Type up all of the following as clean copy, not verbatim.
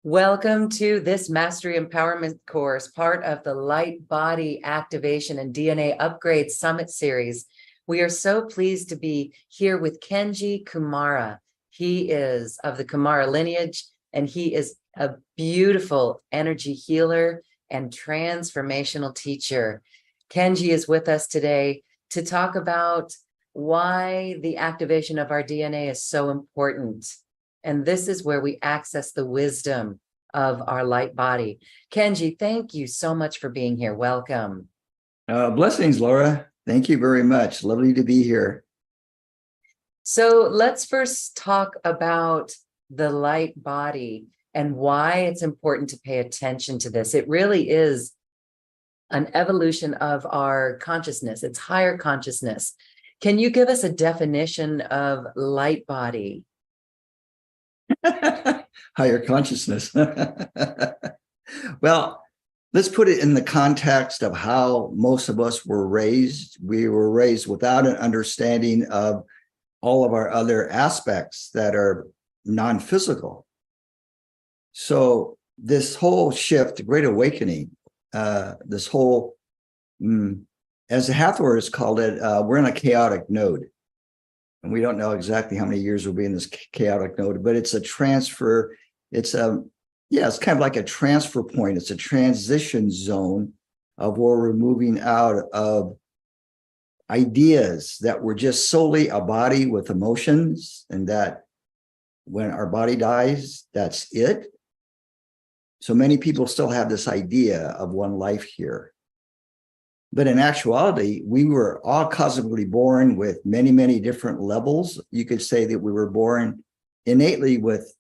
Welcome to this Mastery Empowerment course, part of the Light Body Activation and DNA Upgrade Summit Series. We are so pleased to be here with Kenji Kumara. He is of the Kumara lineage, and he is a beautiful energy healer and transformational teacher. Kenji is with us today to talk about why the activation of our DNA is so important. And this is where we access the wisdom of our light body. Kenji, thank you so much for being here. Welcome. Blessings, Laura. Thank you very much. Lovely to be here. So let's first talk about the light body and why it's important to pay attention to this. It really is an evolution of our consciousness. It's higher consciousness. Can you give us a definition of light body? Higher consciousness. Well, let's put it in the context of how most of us were raised. We were raised without an understanding of all of our other aspects that are non-physical. So this whole shift, Great Awakening, this whole, as the Hathors called it, we're in a chaotic node. And we don't know exactly how many years we'll be in this chaotic node, but it's a transfer. It's kind of like a transfer point. It's a transition zone of where we're moving out of ideas that were just solely a body with emotions, and that when our body dies, that's it. So many people still have this idea of one life here. But in actuality, we were all cosmically born with many, many different levels. You could say that we were born innately with,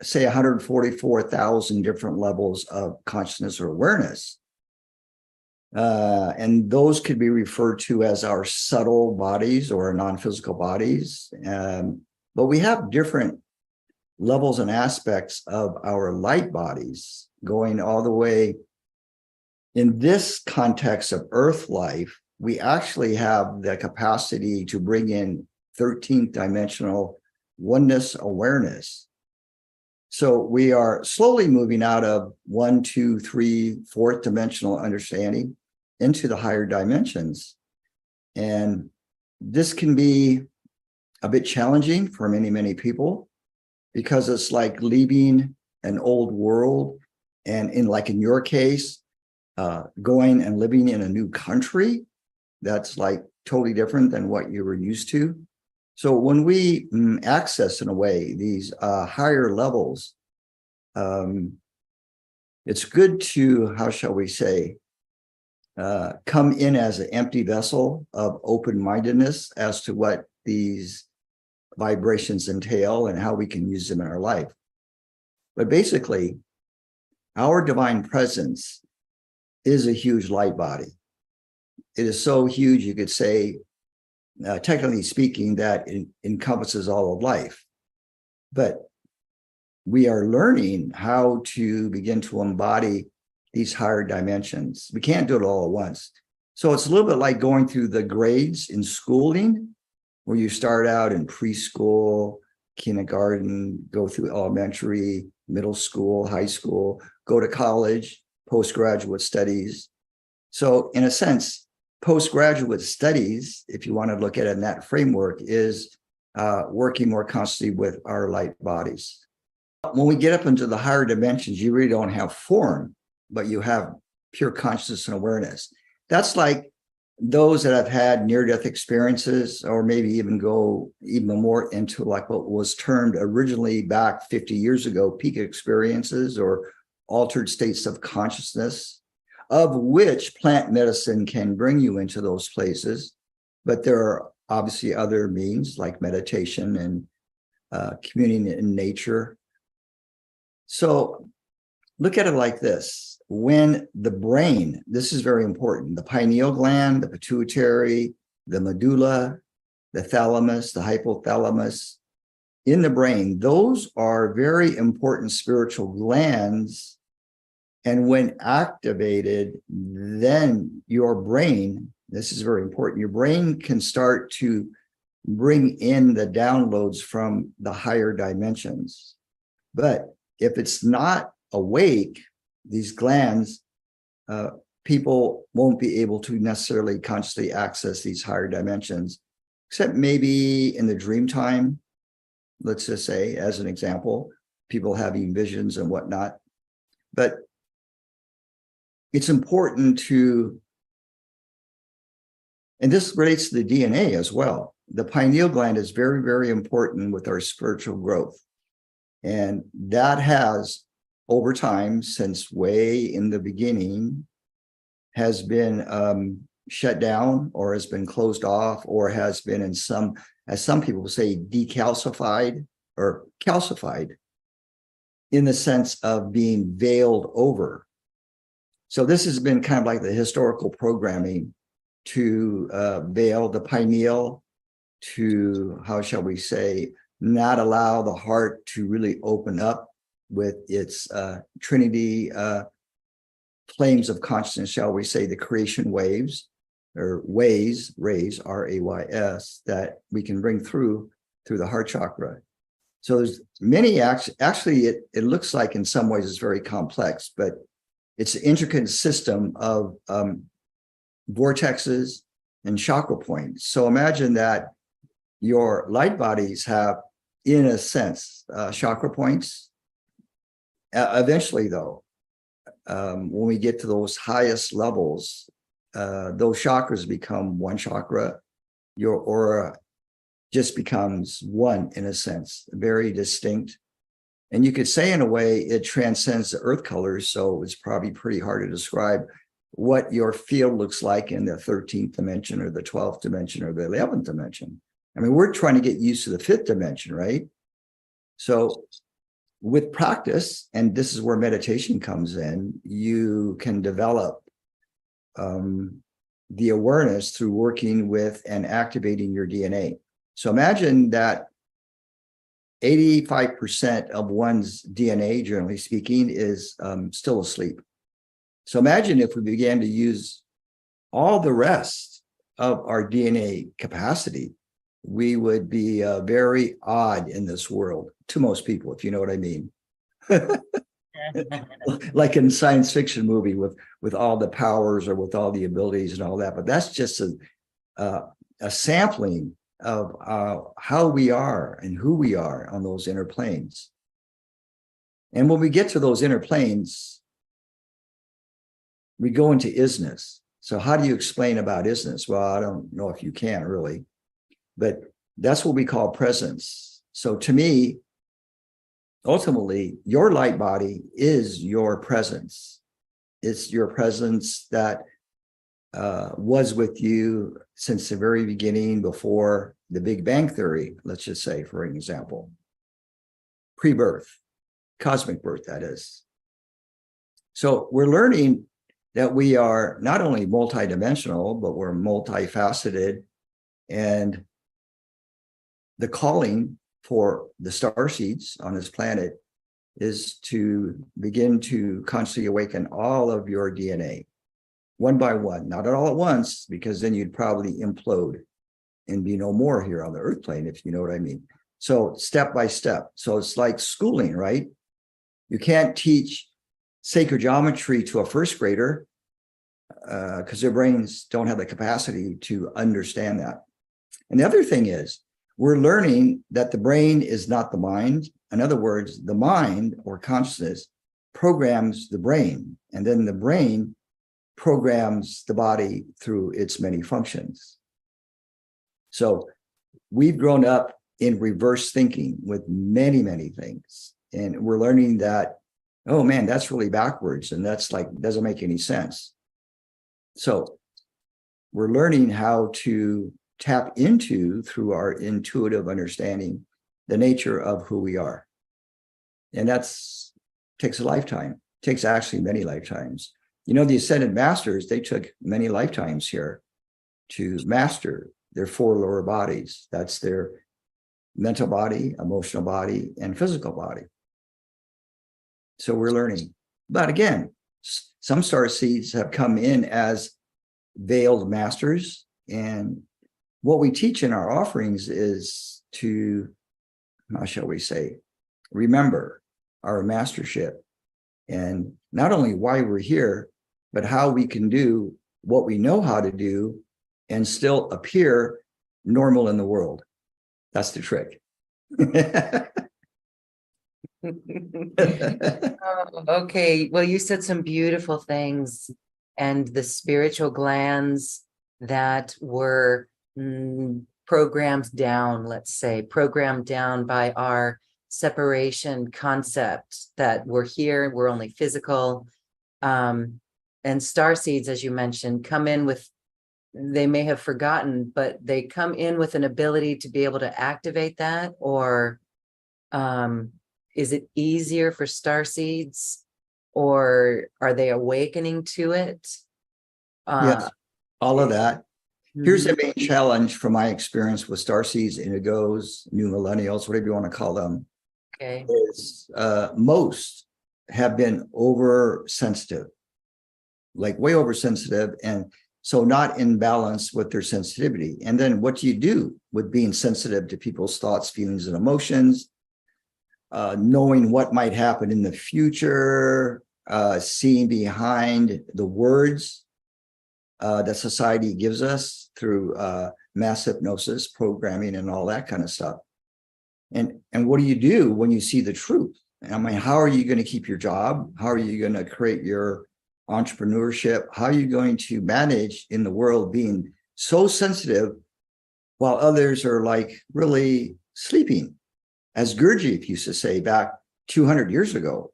say, 144,000 different levels of consciousness or awareness. And those could be referred to as our subtle bodies or non-physical bodies. But we have different levels and aspects of our light bodies going all the way. In this context of Earth life, we actually have the capacity to bring in 13th dimensional oneness awareness. So we are slowly moving out of 1, 2, 3, 4th dimensional understanding into the higher dimensions. And this can be a bit challenging for many, many people, because it's like leaving an old world. And in your case, going and living in a new country, that's like totally different than what you were used to. So when we access, in a way, these higher levels, it's good to, how shall we say, come in as an empty vessel of open-mindedness as to what these vibrations entail and how we can use them in our life. But basically, our divine presence is a huge light body. It is so huge, you could say, technically speaking, that it encompasses all of life. But we are learning how to begin to embody these higher dimensions. We can't do it all at once. So it's a little bit like going through the grades in schooling, where you start out in preschool, kindergarten, go through elementary, middle school, high school, go to college, postgraduate studies. So in a sense, postgraduate studies, if you want to look at it in that framework, is working more constantly with our light bodies. When we get up into the higher dimensions, you really don't have form, but you have pure consciousness and awareness. That's like those that have had near-death experiences, or maybe even go even more into like what was termed originally back 50 years ago, peak experiences or altered states of consciousness, of which plant medicine can bring you into those places. But there are obviously other means like meditation and communing in nature. So look at it like this. When the brain, this is very important, the pineal gland, the pituitary, the medulla, the thalamus, the hypothalamus, in the brain, those are very important spiritual glands. And when activated, then your brain, this is very important, your brain can start to bring in the downloads from the higher dimensions. But if it's not awake, these glands, people won't be able to necessarily consciously access these higher dimensions, except maybe in the dream time, let's just say, as an example, people having visions and whatnot. But it's important to, and this relates to the DNA as well. The pineal gland is very, very important with our spiritual growth. And that has, over time, since way in the beginning, has been shut down or has been closed off or has been in some, as some people say, decalcified or calcified in the sense of being veiled over. So this has been kind of like the historical programming to veil the pineal, to, how shall we say, not allow the heart to really open up with its trinity flames of consciousness, shall we say, the creation waves or rays, R-A-Y-S, that we can bring through the heart chakra. So there's many, actually, it looks like in some ways it's very complex, but it's an intricate system of vortexes and chakra points. So imagine that your light bodies have, in a sense, chakra points. Eventually, though, when we get to those highest levels, those chakras become one chakra. Your aura just becomes one, in a sense, very distinct. And you could say, in a way, it transcends the earth colors. So it's probably pretty hard to describe what your field looks like in the 13th dimension or the 12th dimension or the 11th dimension. I mean, we're trying to get used to the 5th dimension, right? So with practice, and this is where meditation comes in, you can develop the awareness through working with and activating your DNA. So imagine that 85% of one's DNA, generally speaking, is still asleep. So imagine if we began to use all the rest of our DNA capacity, we would be very odd in this world to most people, if you know what I mean. Like in science fiction movie with all the powers or with all the abilities and all that. But that's just a sampling of how we are and who we are on those inner planes. And when we get to those inner planes, we go into isness. So how do you explain about isness? Well, I don't know if you can really, but that's what we call presence. So to me, ultimately, your light body is your presence. It's your presence that was with you since the very beginning, before the Big Bang Theory, let's just say, for an example. Pre-birth, cosmic birth, that is. So we're learning that we are not only multidimensional, but we're multifaceted. And the calling for the starseeds on this planet is to begin to consciously awaken all of your DNA, one by one, not all at once, because then you'd probably implode and be no more here on the earth plane, if you know what I mean. So step by step. So it's like schooling, right? You can't teach sacred geometry to a first grader because their brains don't have the capacity to understand that. And the other thing is, we're learning that the brain is not the mind. In other words, the mind or consciousness programs the brain, and then the brain programs the body through its many functions. So we've grown up in reverse thinking with many, many things. And we're learning that, oh man, that's really backwards. And that's like, doesn't make any sense. So we're learning how to tap into, through our intuitive understanding, the nature of who we are. And takes a lifetime, takes actually many lifetimes. You know, the Ascended Masters, they took many lifetimes here to master their 4 lower bodies. That's their mental body, emotional body, and physical body. So we're learning. But again, some starseeds have come in as veiled masters, and what we teach in our offerings is to, how shall we say, remember our mastership and not only why we're here, but how we can do what we know how to do and still appear normal in the world. That's the trick. Oh, okay, well, you said some beautiful things, and the spiritual glands that were programmed down, let's say, programmed down by our separation concept, that we're here, we're only physical. And starseeds, as you mentioned, come in with, they may have forgotten, but they come in with an ability to be able to activate that, or is it easier for starseeds, or are they awakening to it? Yes, all of that. Here's Mhm. the main challenge from my experience with starseeds, indigos, new millennials, whatever you want to call them, Okay. is most have been oversensitive, like way oversensitive, and so not in balance with their sensitivity. And then what do you do with being sensitive to people's thoughts, feelings, and emotions? Knowing what might happen in the future, seeing behind the words that society gives us through mass hypnosis, programming, and all that kind of stuff. And what do you do when you see the truth? I mean, how are you going to keep your job? How are you going to create your entrepreneurship? How are you going to manage in the world being so sensitive while others are like really sleeping? As Gurdjieff used to say back 200 years ago,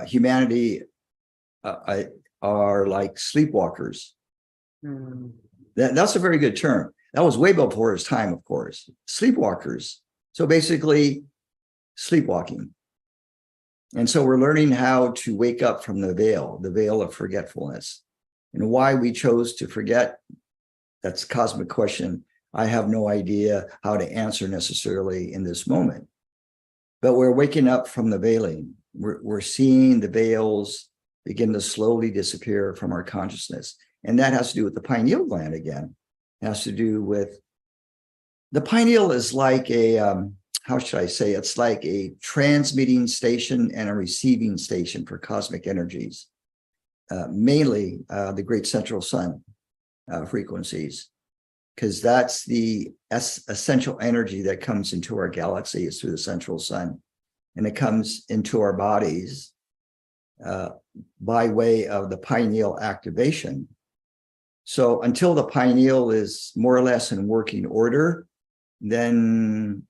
humanity are like sleepwalkers. Mm. That's a very good term. That was way before his time, of course. Sleepwalkers. So basically, sleepwalking. And so we're learning how to wake up from the veil of forgetfulness. And why we chose to forget, that's a cosmic question. I have no idea how to answer necessarily in this moment. But we're waking up from the veiling. We're seeing the veils begin to slowly disappear from our consciousness. And that has to do with the pineal gland again. It has to do with, the pineal is like a, how should I say, it's like a transmitting station and a receiving station for cosmic energies, mainly the great central sun frequencies, because that's the essential energy that comes into our galaxy is through the central sun. And it comes into our bodies by way of the pineal activation. So until the pineal is more or less in working order, then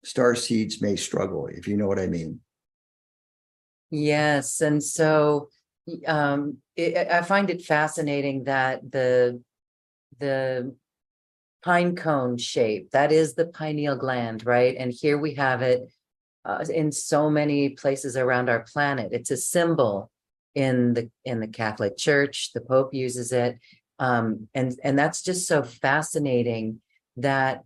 starseeds may struggle, if you know what I mean. Yes, and so I find it fascinating that the pinecone shape, that is the pineal gland, right? And here we have it in so many places around our planet. It's a symbol in the Catholic Church. The Pope uses it, and that's just so fascinating that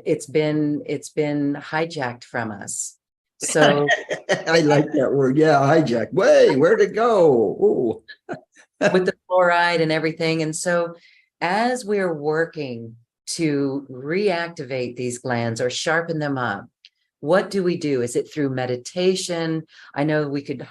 it's been hijacked from us. So I like that word. Yeah, hijack. Way, where'd it go? with the fluoride and everything. And so as we're working to reactivate these glands or sharpen them up, what do we do? Is it through meditation? I know we could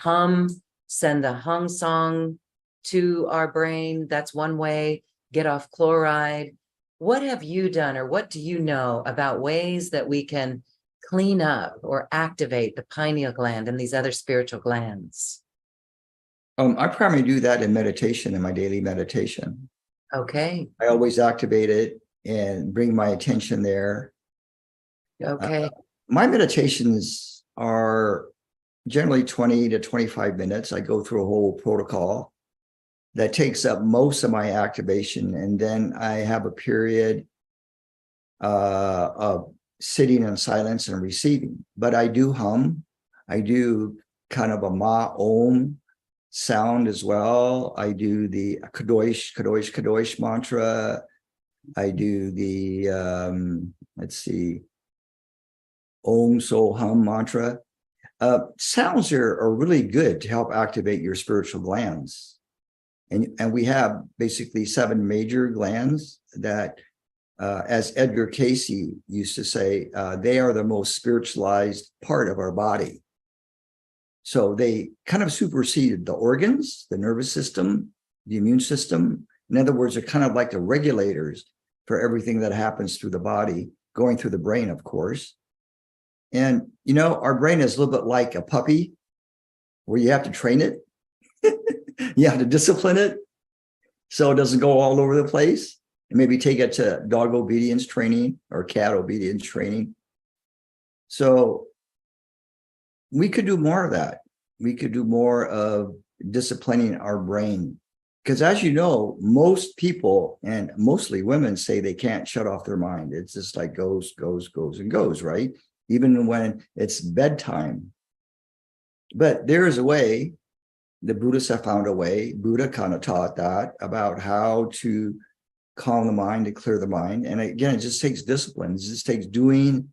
send the hum song to our brain. That's one way. Get off chloride. What have you done, or what do you know about ways that we can clean up or activate the pineal gland and these other spiritual glands? I primarily do that in meditation, in my daily meditation. Okay. I always activate it and bring my attention there. Okay. My meditations are generally 20 to 25 minutes. I go through a whole protocol that takes up most of my activation. And then I have a period of sitting in silence and receiving. But I do hum. I do kind of a ma om sound as well. I do the Kadosh, Kadosh, Kadosh mantra. I do the, let's see, Om So Hum mantra. Sounds are really good to help activate your spiritual glands. And we have basically 7 major glands that, as Edgar Casey used to say, they are the most spiritualized part of our body. So they kind of superseded the organs, the nervous system, the immune system. In other words, they're kind of like the regulators for everything that happens through the body, going through the brain, of course. And, you know, our brain is a little bit like a puppy where you have to train it. You have to discipline it so it doesn't go all over the place. And maybe take it to dog obedience training or cat obedience training. So we could do more of that. We could do more of disciplining our brain. Because as you know, most people, and mostly women, say they can't shut off their mind. It's just like goes, and goes, right? Even when it's bedtime. But there is a way, the Buddhists have found a way. Buddha kind of taught that about how to calm the mind and clear the mind. And again, it just takes discipline. It just takes doing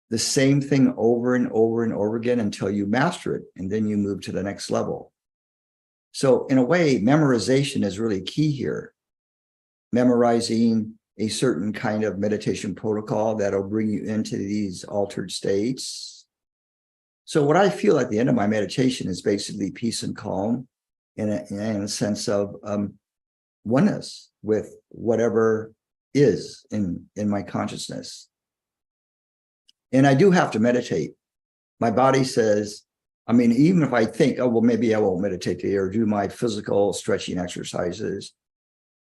the same thing over and over and over again until you master it. And then you move to the next level. So in a way, memorization is really key here. Memorizing a certain kind of meditation protocol that'll bring you into these altered states. So what I feel at the end of my meditation is basically peace and calm in a sense of oneness with whatever is in my consciousness. And I do have to meditate. My body says, I mean, even if I think, oh, well, maybe I won't meditate today or do my physical stretching exercises,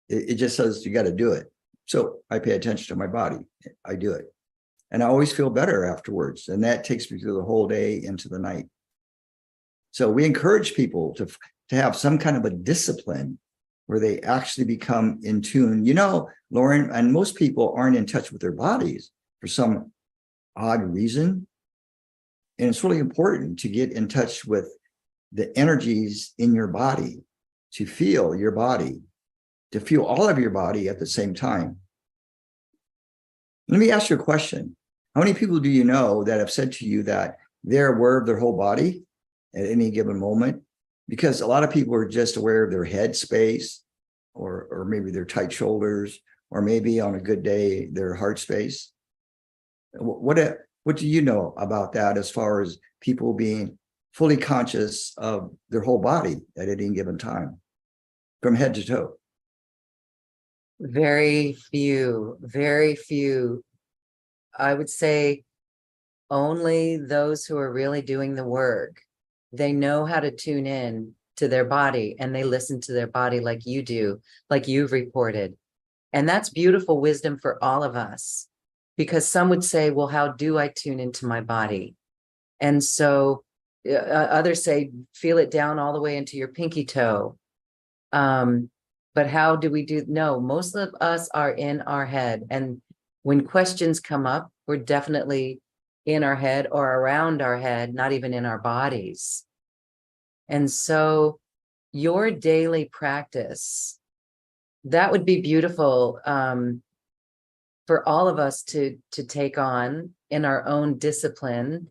it just says you got to do it. So I pay attention to my body. I do it. And I always feel better afterwards. And that takes me through the whole day into the night. So we encourage people to have some kind of a discipline where they actually become in tune. You know, Lauren, and most people aren't in touch with their bodies for some odd reason. And it's really important to get in touch with the energies in your body, to feel your body, to feel all of your body at the same time. Let me ask you a question. How many people do you know that have said to you that they're aware of their whole body at any given moment? Because a lot of people are just aware of their head space, or maybe their tight shoulders, or maybe on a good day, their heart space. What do you know about that as far as people being fully conscious of their whole body at any given time, from head to toe? Very few, very few. I would say only those who are really doing the work. They know how to tune in to their body and they listen to their body like you do, like you've reported. And that's beautiful wisdom for all of us, because some would say, well, how do I tune into my body? And so others say, feel it down all the way into your pinky toe. But how do we do? No, most of us are in our head. And when questions come up, we're definitely in our head or around our head, not even in our bodies. And so your daily practice, that would be beautiful for all of us to take on in our own discipline,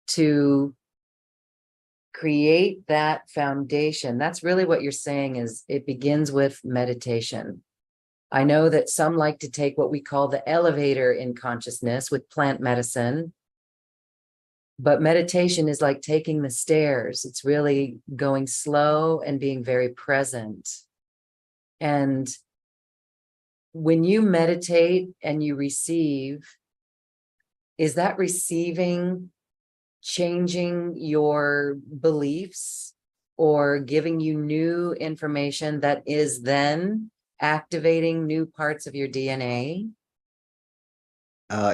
to create that foundation. That's really what you're saying, is it begins with meditation. I know that some like to take what we call the elevator in consciousness with plant medicine, but meditation is like taking the stairs. It's really going slow and being very present. And when you meditate and you receive, is that receiving changing your beliefs or giving you new information that is then activating new parts of your DNA?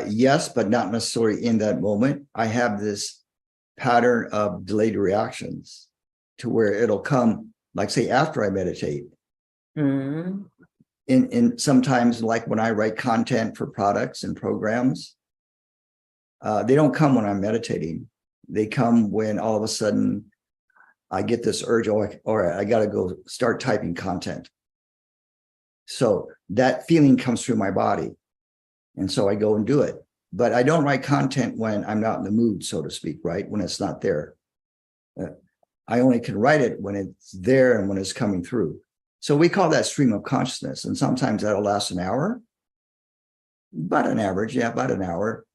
Yes, but not necessarily in that moment. I have this pattern of delayed reactions to where it'll come, like say after I meditate. Mm-hmm. In sometimes, like when I write content for products and programs, they don't come when I'm meditating. They come when all of a sudden I get this urge, all right, I got to go start typing content. So that feeling comes through my body. And so I go and do it. But I don't write content when I'm not in the mood, so to speak, right? When it's not there. I only can write it when it's there and when it's coming through. So we call that stream of consciousness. And sometimes that'll last an hour. About an average, about an hour.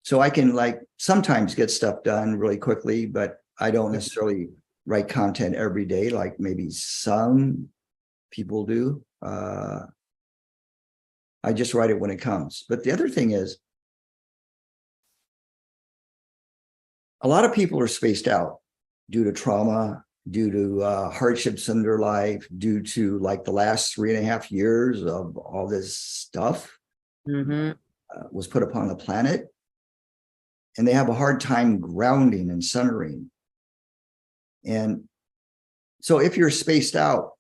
So I can like sometimes get stuff done really quickly, but I don't necessarily write content every day, like maybe some people do. I just write it when it comes. But the other thing is, a lot of people are spaced out due to trauma, due to hardships in their life, due to like the last 3.5 years of all this stuff was put upon the planet. And they have a hard time grounding and centering. And so if you're spaced out,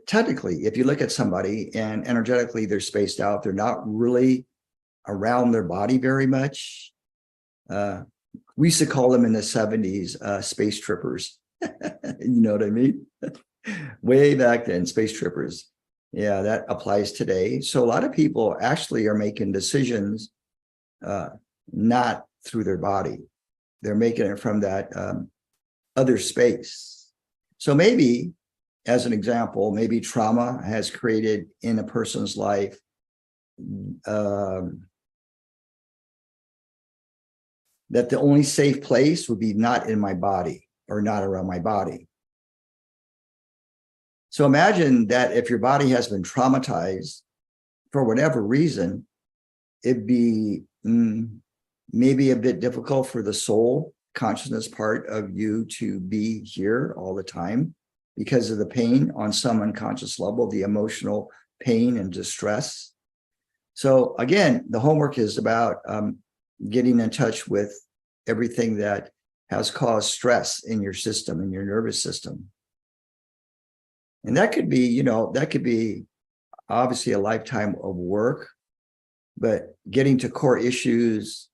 technically, if you look at somebody and energetically they're spaced out, they're not really around their body very much. We used to call them in the 70s space trippers. You know what I mean? Way back then, space trippers. Yeah, that applies today. So a lot of people actually are making decisions not through their body. They're making it from that other space. So maybe, as an example, maybe trauma has created in a person's life that the only safe place would be not in my body or not around my body. So imagine that if your body has been traumatized for whatever reason, it'd be maybe a bit difficult for the soul consciousness part of you to be here all the time because of the pain on some unconscious level, the emotional pain and distress. So again, the homework is about getting in touch with everything that has caused stress in your system, in your nervous system. And that could be, that could be obviously a lifetime of work, but getting to core issues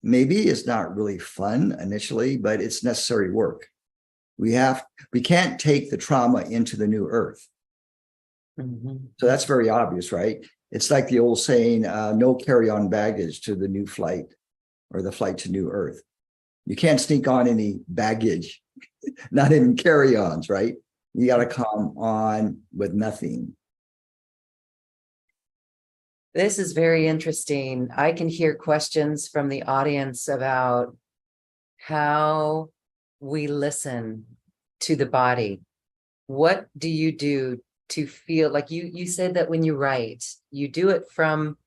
maybe is not really fun initially, but it's necessary work. We can't take the trauma into the new earth. So that's very obvious, right? It's like the old saying, no carry-on baggage to the new flight or the flight to new earth. You can't sneak on any baggage, not even carry-ons, right? You got to come on with nothing. This is very interesting. I can hear questions from the audience about how we listen to the body. What do you do to feel like you said that when you write, you do it from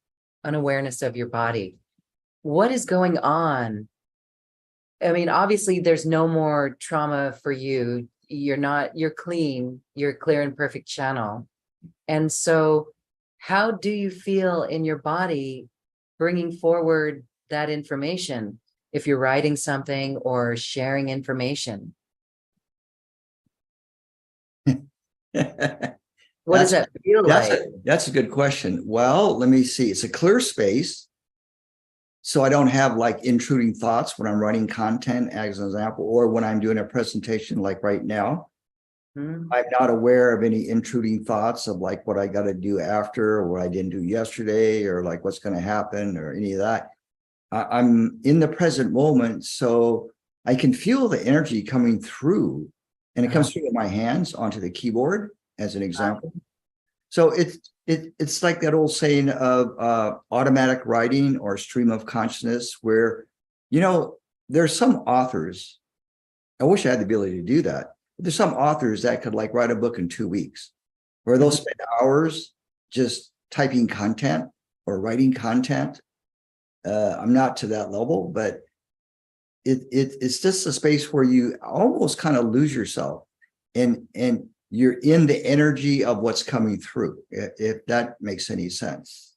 an awareness of your body? What is going on? I mean, obviously there's no more trauma for you. You're clean, you're a clear and perfect channel. And so how do you feel in your body bringing forward that information if you're writing something or sharing information? What does that feel like? That's a good question. Well, let me see. It's a clear space. So I don't have like intruding thoughts when I'm writing content, as an example, or when I'm doing a presentation like right now. I'm not aware of any intruding thoughts of like what I got to do after or what I didn't do yesterday or like what's going to happen or any of that. I'm in the present moment, so I can feel the energy coming through, and it comes through with my hands onto the keyboard as an example. So it's like that old saying of automatic writing or stream of consciousness where, there's some authors, I wish I had the ability to do that. But there's some authors that could like write a book in 2 weeks where they'll spend hours just typing content or writing content. I'm not to that level, but it's just a space where you almost kind of lose yourself and you're in the energy of what's coming through, if that makes any sense.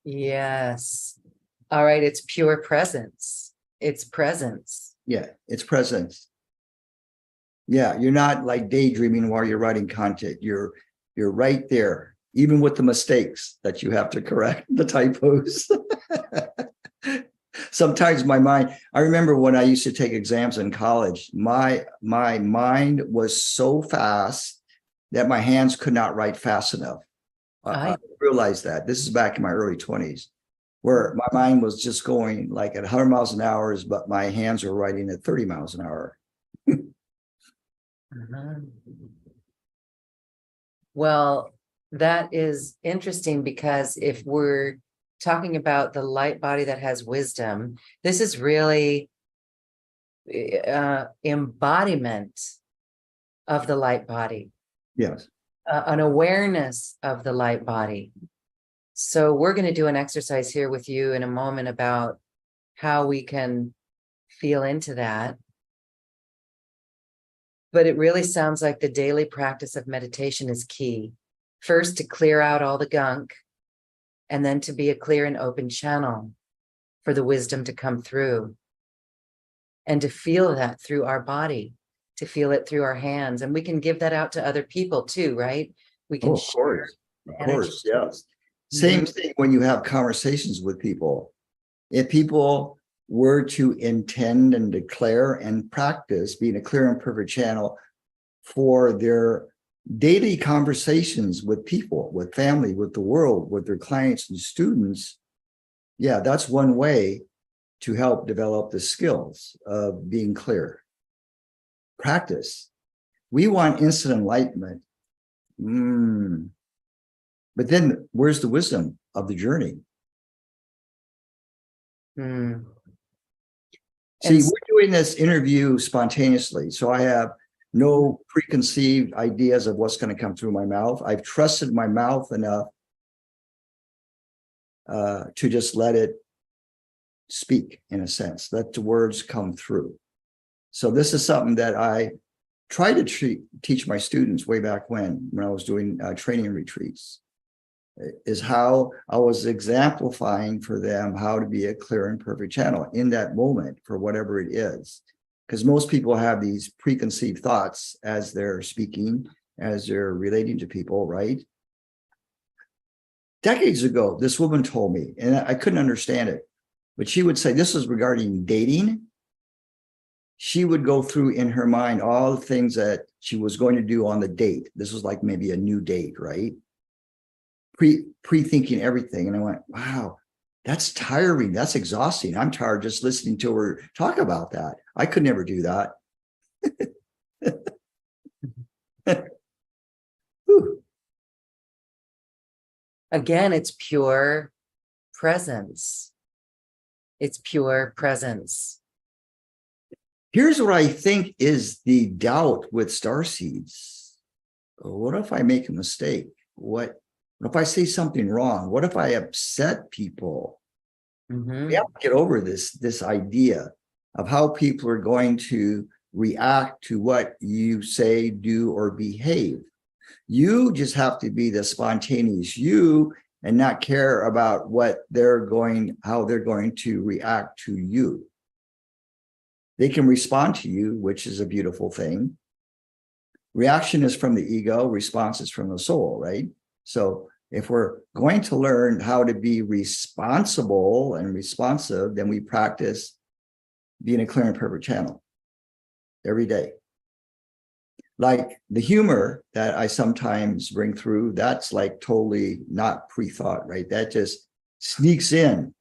Yes. All right. It's pure presence. It's presence. Yeah, it's presence. Yeah, you're not like daydreaming while you're writing content. You're right there, even with the mistakes that you have to correct, the typos. Sometimes my mind, I remember when I used to take exams in college, my mind was so fast that my hands could not write fast enough. I realized that. This is back in my early 20s, where my mind was just going like at 100 miles an hour, but my hands were writing at 30 miles an hour. Well, that is interesting because if we're talking about the light body that has wisdom, this is really embodiment of the light body, Yes. an awareness of the light body. So we're going to do an exercise here with you in a moment about how we can feel into that. But it really sounds like the daily practice of meditation is key. First, to clear out all the gunk, and then to be a clear and open channel for the wisdom to come through. And to feel that through our body, to feel it through our hands. And we can give that out to other people too, right? We can Oh, of course. Of course, yes. Mm-hmm. Same thing when you have conversations with people. If people were to intend and declare and practice being a clear and perfect channel for their daily conversations with people, with family, with the world, with their clients and students, yeah, that's one way to help develop the skills of being clear. Practice. We want instant enlightenment. But then where's the wisdom of the journey? See, we're doing this interview spontaneously. So I have no preconceived ideas of what's going to come through my mouth. I've trusted my mouth enough to just let it speak, in a sense, let the words come through. So this is something that I try to teach my students way back when I was doing training retreats, is how I was exemplifying for them how to be a clear and perfect channel in that moment for whatever it is. Because most people have these preconceived thoughts as they're speaking, as they're relating to people, right? Decades ago, this woman told me, and I couldn't understand it, but she would say, this is regarding dating. She would go through in her mind all the things that she was going to do on the date. This was like maybe a new date, right? Pre-thinking everything. And I went, wow, that's tiring. That's exhausting. I'm tired just listening to her talk about that. I could never do that. Again, it's pure presence. It's pure presence. Here's what I think is the doubt with starseeds. What if I make a mistake? What if I say something wrong? What if I upset people? Mm-hmm. We have to get over this idea of how people are going to react to what you say, do, or behave. You just have to be the spontaneous you and not care about how they're going to react to you. They can respond to you, which is a beautiful thing. Reaction is from the ego, response is from the soul, right? So if we're going to learn how to be responsible and responsive, then we practice being a clear and perfect channel every day. Like the humor that I sometimes bring through, that's like totally not pre-thought, right? That just sneaks in.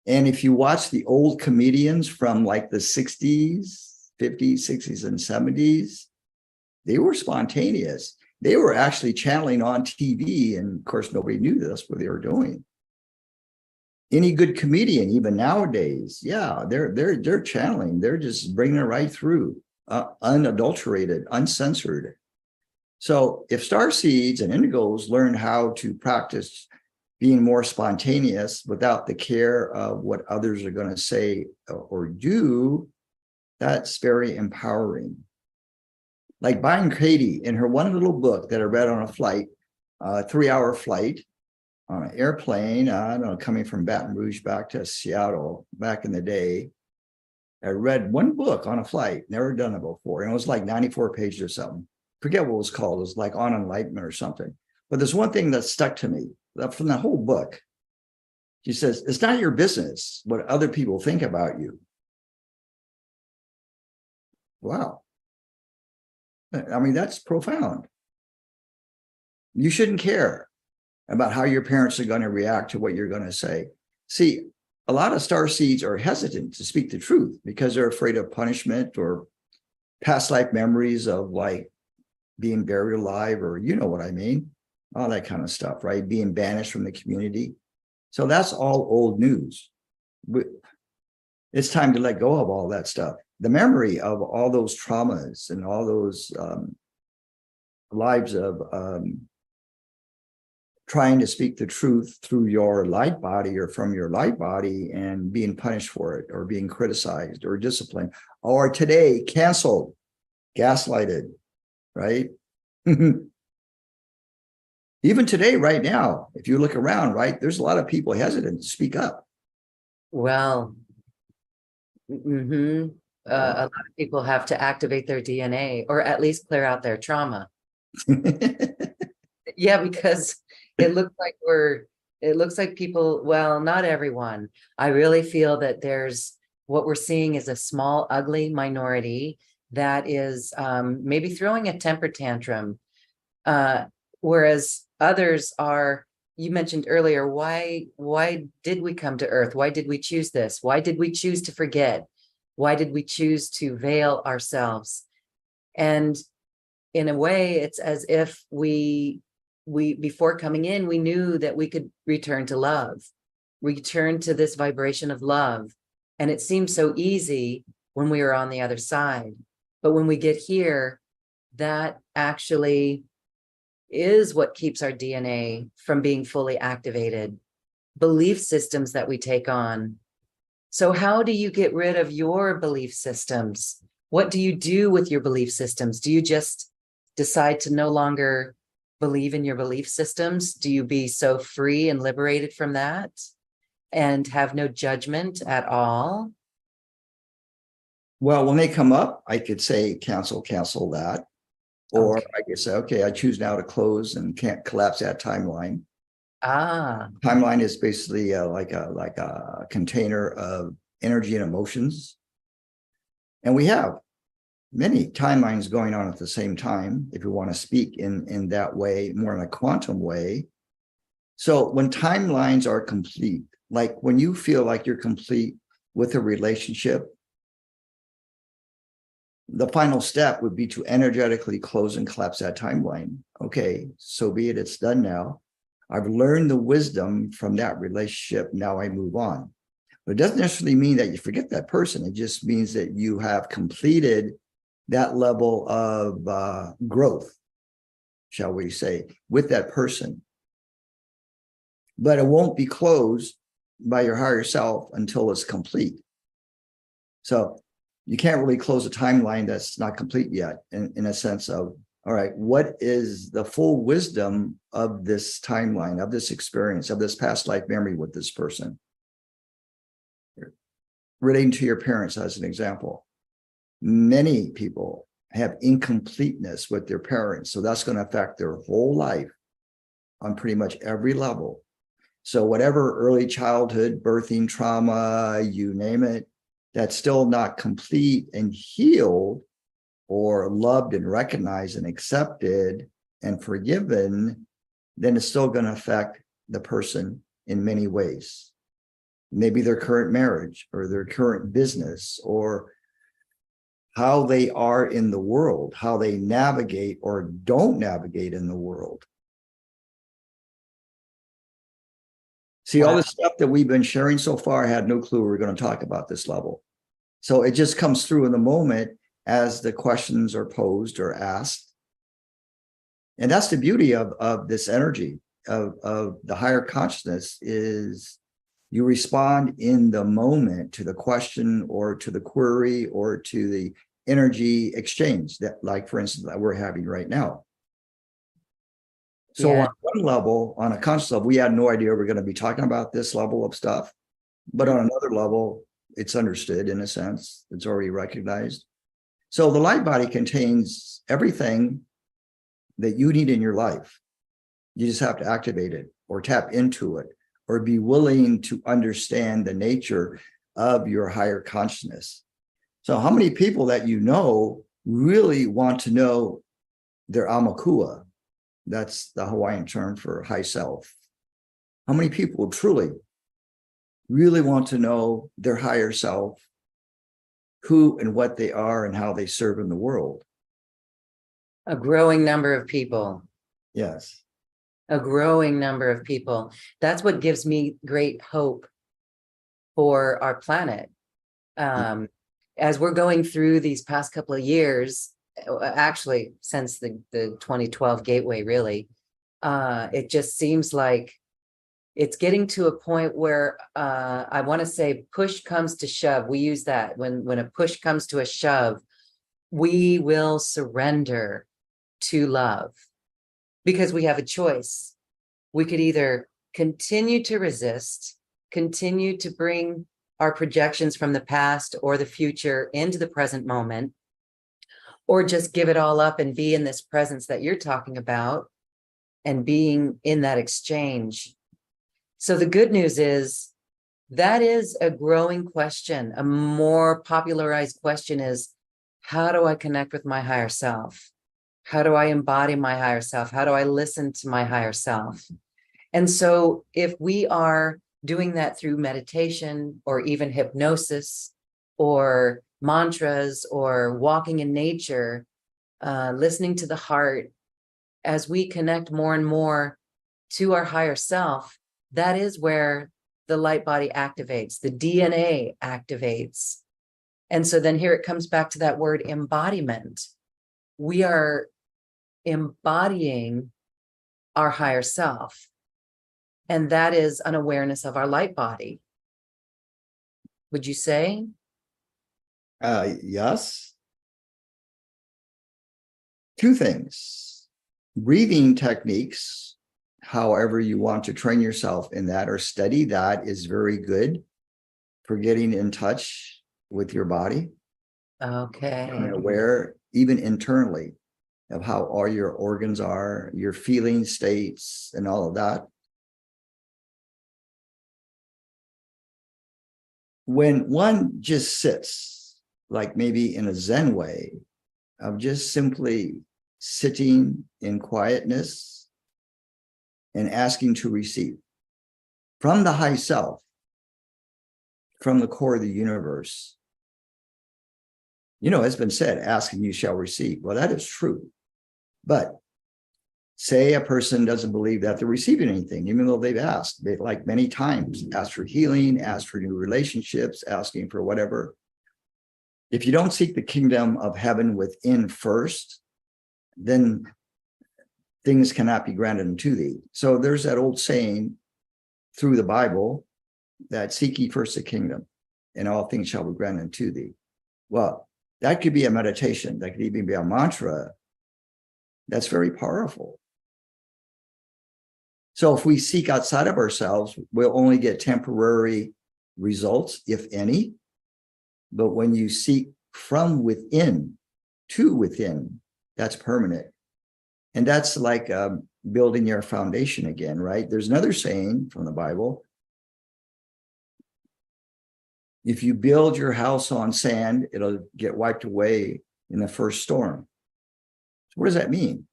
And if you watch the old comedians from like the 60s, 50s, 60s, and 70s, they were spontaneous. They were actually channeling on TV. And of course, nobody knew that's what they were doing. Any good comedian, even nowadays, yeah, they're channeling. They're just bringing it right through, unadulterated, uncensored. So if starseeds and indigos learn how to practice being more spontaneous without the care of what others are going to say or do, that's very empowering. Like Byron Katie, in her one little book that I read on a flight, 3-hour flight on an airplane, I don't know, coming from Baton Rouge back to Seattle back in the day. I read one book on a flight, never done it before. And it was like 94 pages or something. Forget what it was called. It was like On Enlightenment or something. But there's one thing that stuck to me from the whole book. She says, it's not your business what other people think about you. Wow. I mean, that's profound. You shouldn't care about how your parents are going to react to what you're going to say. See, a lot of starseeds are hesitant to speak the truth because they're afraid of punishment or past life memories of like being buried alive, or you know what I mean, all that kind of stuff, right? Being banished from the community. So that's all old news. It's time to let go of all that stuff. The memory of all those traumas and all those lives of trying to speak the truth through your light body or from your light body and being punished for it or being criticized or disciplined or today canceled, gaslighted, right? Even today, right now, if you look around, right, there's a lot of people hesitant to speak up. Well, a lot of people have to activate their DNA or at least clear out their trauma. Yeah, because it looks like people, well, not everyone. I really feel that what we're seeing is a small, ugly minority that is maybe throwing a temper tantrum. Whereas others are, you mentioned earlier, why did we come to Earth? Why did we choose this? Why did we choose to forget? Why did we choose to veil ourselves? And in a way, it's as if we before coming in, we knew that we could return to love, return to this vibration of love. And it seems so easy when we were on the other side. But when we get here, that actually is what keeps our DNA from being fully activated. Belief systems that we take on. So how do you get rid of your belief systems? What do you do with your belief systems? Do you just decide to no longer believe in your belief systems? Do you be so free and liberated from that and have no judgment at all? Well, when they come up, I could say, cancel that. Or Okay. I could say, okay, I choose now to close and can't collapse that timeline. Ah, Timeline is basically like a container of energy and emotions. And we have many timelines going on at the same time, if you want to speak in that way, more in a quantum way. So when timelines are complete, like when you feel like you're complete with a relationship, the final step would be to energetically close and collapse that timeline. Okay, so be it, it's done now. I've learned the wisdom from that relationship. Now I move on. But it doesn't necessarily mean that you forget that person. It just means that you have completed that level of growth, shall we say, with that person. But it won't be closed by your higher self until it's complete. So you can't really close a timeline that's not complete yet in a sense of, all right, what is the full wisdom of this timeline, of this experience, of this past life memory with this person? Relating to your parents as an example. Many people have incompleteness with their parents. So that's going to affect their whole life on pretty much every level. So whatever early childhood, birthing trauma, you name it, that's still not complete and healed or loved and recognized and accepted and forgiven, then it's still going to affect the person in many ways. Maybe their current marriage or their current business or how they are in the world, how they navigate or don't navigate in the world. See, all the stuff that we've been sharing so far, I had no clue we were going to talk about this level. So it just comes through in the moment as the questions are posed or asked. And that's the beauty of this energy of the higher consciousness is you respond in the moment to the question or to the query or to the energy exchange that, like, for instance, that we're having right now. So on one level, on a conscious level, we had no idea we're going to be talking about this level of stuff. But on another level, it's understood in a sense. It's already recognized. So the light body contains everything that you need in your life. You just have to activate it or tap into it or be willing to understand the nature of your higher consciousness. So how many people that you know really want to know their Amakua? That's the Hawaiian term for high self. How many people truly really want to know their higher self, who and what they are and how they serve in the world? a growing number of people. Yes. A growing number of people. That's what gives me great hope for our planet, As we're going through these past couple of years, actually since the 2012 gateway, really, it just seems like it's getting to a point where I want to say push comes to shove. We use that when a push comes to a shove, we will surrender to love because we have a choice. We could either continue to resist, continue to bring our projections from the past or the future into the present moment, or just give it all up and be in this presence that you're talking about and being in that exchange. So the good news is that is a growing question. A more popularized question is, how do I connect with my higher self? How do I embody my higher self? How do I listen to my higher self? And so if we are doing that through meditation or even hypnosis or mantras or walking in nature, listening to the heart, as we connect more and more to our higher self, that is where the light body activates, the DNA activates. And so then here it comes back to that word embodiment. We are embodying our higher self. And that is an awareness of our light body. Would you say? Yes. Two things. Breathing techniques, however you want to train yourself in that or study that, is very good for getting in touch with your body. Okay. And aware, even internally, of how all your organs are, your feeling states, and all of that. When one just sits, like maybe in a Zen way, of just simply sitting in quietness and asking to receive from the high self, from the core of the universe. You know, it's been said, ask and you shall receive. Well, that is true. But say a person doesn't believe that they're receiving anything, even though they've asked, like many times, asked for healing, asked for new relationships, asking for whatever. If you don't seek the kingdom of heaven within first, then things cannot be granted unto thee. So there's that old saying through the Bible that seek ye first the kingdom and all things shall be granted unto thee. Well, that could be a meditation. That could even be a mantra. That's very powerful. So if we seek outside of ourselves, we'll only get temporary results, if any. But when you seek from within to within, that's permanent. And that's like building your foundation again, right? There's another saying from the Bible. If you build your house on sand, it'll get wiped away in the first storm. So what does that mean?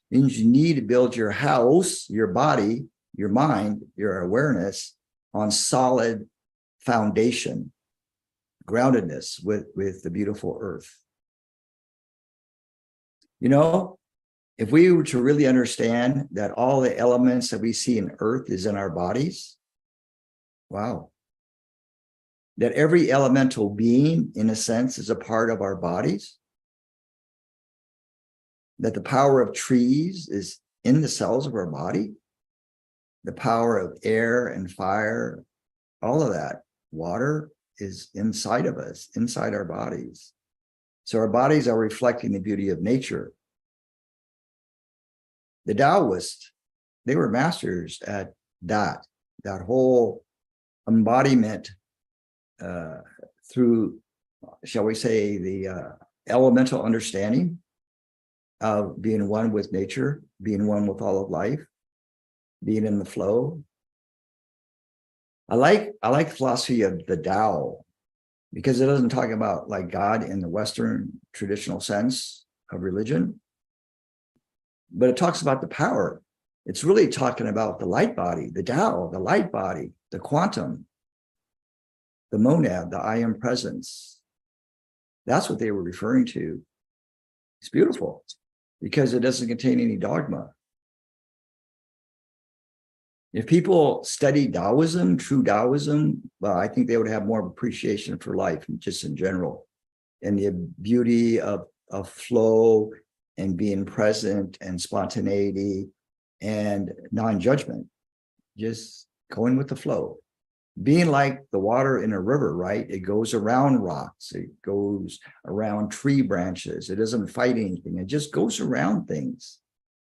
It means you need to build your house, your body, your mind, your awareness on solid foundation, groundedness with the beautiful earth. You know, if we were to really understand that all the elements that we see in earth is in our bodies, wow. That every elemental being, in a sense, is a part of our bodies. That the power of trees is in the cells of our body. The power of air and fire, all of that, water is inside of us, inside our bodies. So our bodies are reflecting the beauty of nature. The Taoists, they were masters at that whole embodiment through, shall we say, the elemental understanding of being one with nature, being one with all of life, being in the flow. I like the philosophy of the Tao because it doesn't talk about like God in the Western traditional sense of religion, but it talks about the power. It's really talking about the light body, the Tao, the light body, the quantum, the monad, the I am presence. That's what they were referring to. It's beautiful because it doesn't contain any dogma. If people study Taoism, true Taoism, well, I think they would have more appreciation for life, just in general, and the beauty of flow and being present and spontaneity and non-judgment, just going with the flow. Being like the water in a river, right? It goes around rocks, it goes around tree branches, it doesn't fight anything, it just goes around things.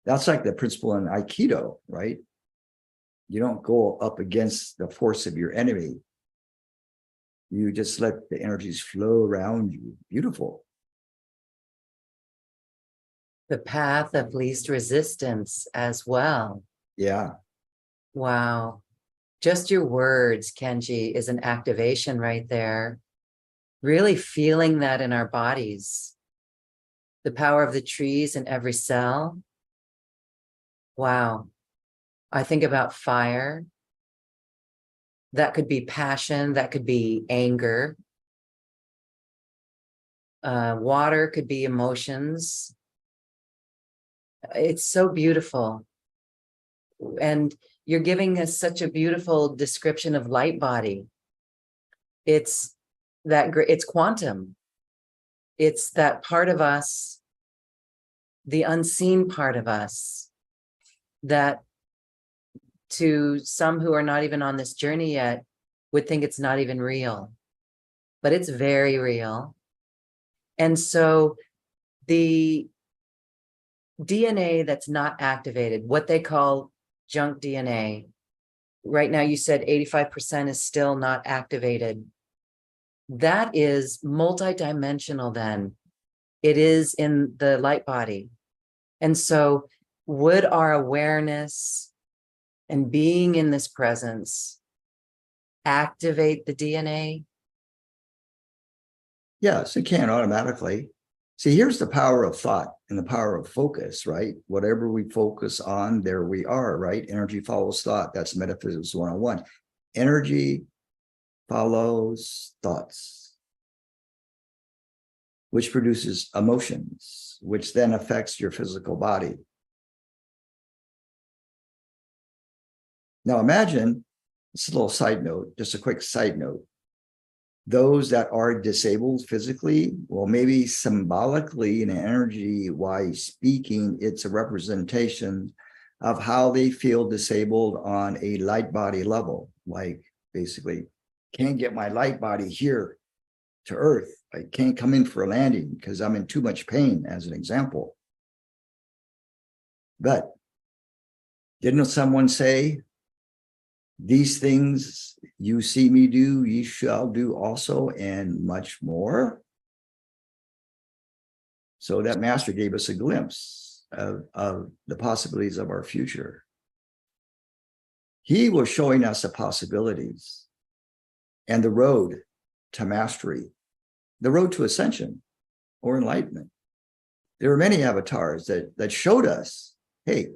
That's like the principle in Aikido, right? You don't go up against the force of your enemy. You just let the energies flow around you. Beautiful. The path of least resistance as well. Yeah. Wow. Just your words, Kenji, is an activation right there. Really feeling that in our bodies. The power of the trees in every cell. Wow. I think about fire. That could be passion. That could be anger. Water could be emotions. It's so beautiful. And you're giving us such a beautiful description of light body. It's it's quantum. It's that part of us, the unseen part of us, that to some who are not even on this journey yet would think it's not even real, but it's very real. And so the DNA that's not activated, what they call junk DNA, right now you said 85% is still not activated. That is multidimensional then. It is in the light body. And so would our awareness and being in this presence activate the DNA? Yes, it can automatically. See, here's the power of thought and the power of focus, right? Whatever we focus on, there we are, right? Energy follows thought. That's Metaphysics 101. Energy follows thoughts, which produces emotions, which then affects your physical body. Now imagine, it's a little side note, just a quick side note. Those that are disabled physically, well, maybe symbolically and energy-wise speaking, it's a representation of how they feel disabled on a light body level. Like basically, can't get my light body here to Earth. I can't come in for a landing because I'm in too much pain, as an example. But didn't someone say, these things you see me do, ye shall do also, and much more? So that master gave us a glimpse of the possibilities of our future. He was showing us the possibilities and the road to mastery, the road to ascension or enlightenment. There are many avatars that showed us, hey,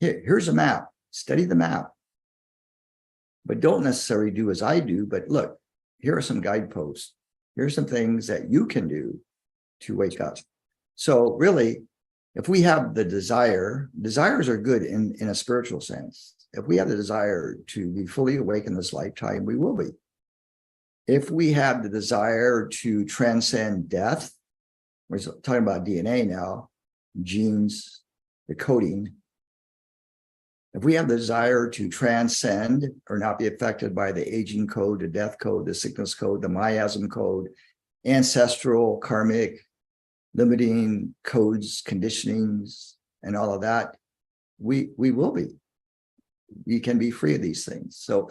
here's a map, study the map. But don't necessarily do as I do, but look, here are some guideposts. Here's some things that you can do to wake up. So really, if we have the desires are good in a spiritual sense. If we have the desire to be fully awake in this lifetime, we will be. If we have the desire to transcend death, we're talking about DNA now, genes, the coding. If we have the desire to transcend or not be affected by the aging code, the death code, the sickness code, the miasm code, ancestral, karmic, limiting codes, conditionings, and all of that, we will be. We can be free of these things. So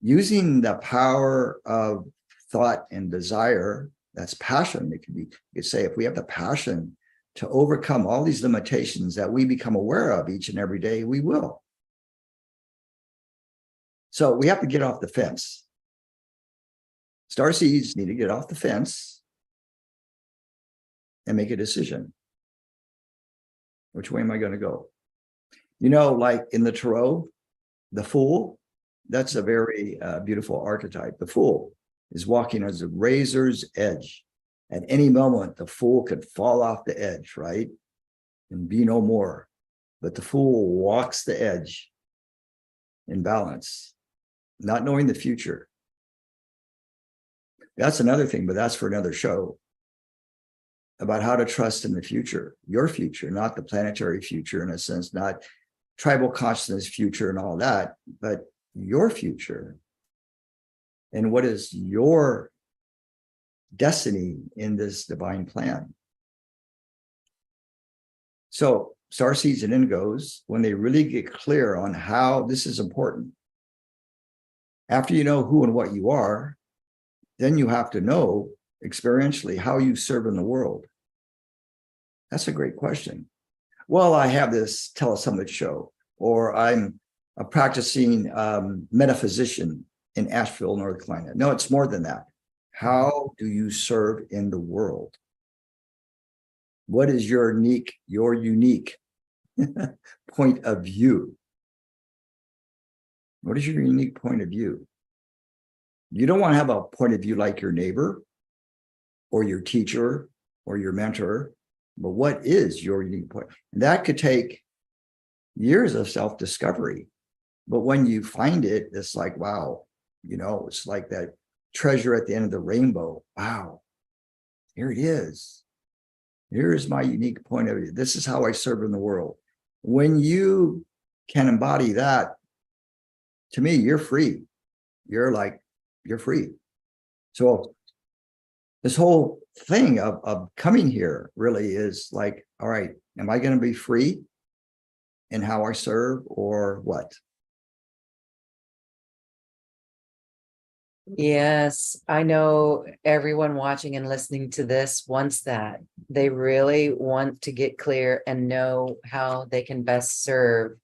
using the power of thought and desire, that's passion. It could be, you could say, if we have the passion to overcome all these limitations that we become aware of each and every day, we will. So we have to get off the fence. Starseeds need to get off the fence and make a decision. Which way am I going to go? You know, like in the Tarot, the Fool, that's a very beautiful archetype. The Fool is walking as a razor's edge. At any moment, the Fool could fall off the edge, right? And be no more. But the Fool walks the edge. in balance, not knowing the future. That's another thing, but that's for another show, about how to trust in the future, your future, not the planetary future, in a sense, not tribal consciousness future and all that, but your future. And what is your destiny in this divine plan? So starseeds and indigos, when they really get clear on how this is important, after you know who and what you are, then you have to know experientially how you serve in the world. That's a great question. Well, I have this telesummit show, or I'm a practicing metaphysician in Asheville, North Carolina. No, it's more than that. How do you serve in the world? What is your unique point of view? What is your unique point of view? You don't want to have a point of view like your neighbor or your teacher or your mentor, but what is your unique point? And that could take years of self-discovery. But when you find it, it's like, wow, it's like that treasure at the end of the rainbow. Wow, here it is. Here is my unique point of view. This is how I serve in the world. When you can embody that, to me, you're free. You're free. So this whole thing of coming here really is like, all right, am I going to be free in how I serve or what? Yes, I know everyone watching and listening to this wants that. They really want to get clear and know how they can best serve